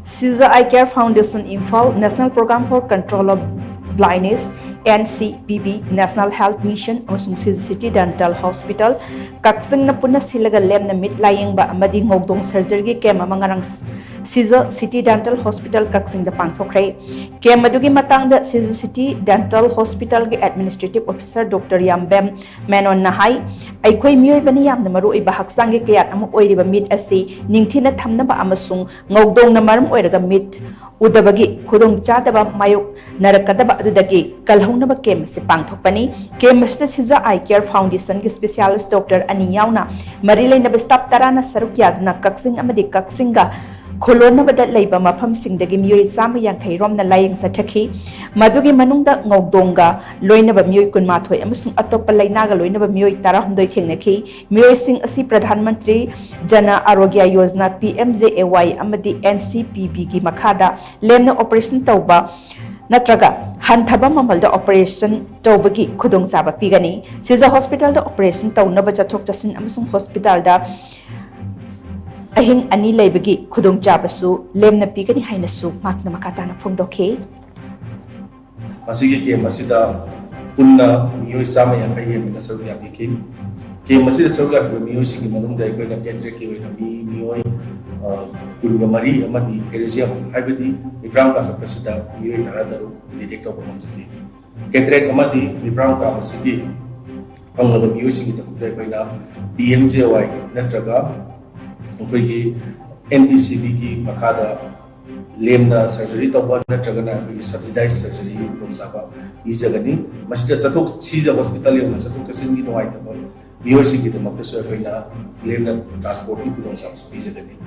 Shija Eye Care Foundation IMPHAL, National Program for Control of Blindness, NCPB, National Health Mission, AMASUNG City Dental Hospital, Kakching Da Pangthokkhre SHILLAGA Lemna Mit Layengba AMADI Ngoudong Surgery Camp Ngarang Shija City Dental Hospital Kakching Da Pangthokkhre. Camp adugi matangda Shija City Dental Hospital ge Administrative Officer Dr. Yambem Menon Nahai, Aikoi Miyoi Bani Yamna Maru Iba Haksang ge Kayat Amu Oiriba Mit Asi, Ningthina Thamnaba AMASUNG Ngoudong na Maram Oiraga Mit Udabagi Khudong Chadaba Mayok Narakadaba Adudagi Kalhongnaba Camp se Pangthokpani, Camp Shija Eye Care Foundation ge Specialist Dr. Ani Yauna, Marilena Bestap Tarana Saruk Yadna Kakching Amadi Kakchinga Kolona bada laiba mafam singdagi miyoi sama yankai rom na layang sathaki madugi manungda Ngoudonga loina ba miyoi kun mathoi amasung atopa lainaga loina ba miyoi tara humdoi thengnaki miyoi sing asi Pradhan Mantri Jana Arogya Yojana PMJAY amadi NCPB gi makhada lemna operation tauba natraga hanthaba mamalda operation tawbagi khudong chaba pigani Shija hospital da operation tawnaba chathok chasin amasung hospital da ahing ani leibagi khudong chabasu lemna pigani hainasu makna makatana phongdokhe masigi ke masida punna miyoi sama yang kai yemi na sauri abiki ke masida sauri abu miyoi sigi manung dai ko na ketre ke oina miyoi kulga mari amadi eresia haibadi ifram ka kapasida miyoi taradaru detect ko mamsaki ketre amadi ifram ka masigi angla miyoi sigi dai ko na PMJY natraga उनकी NCPB की मखादा Lemna surgery तो बहुत नटरगना है subsidise surgery उन साबा इस जगह नहीं मस्जिद सतुक चीज़ हॉस्पिटल है उन सतुक कसिन की नवाई तब बीओसी की तो मक्तसर कोई ना लेमना ट्रांसपोर्ट की कुछ साब इस जगह नहीं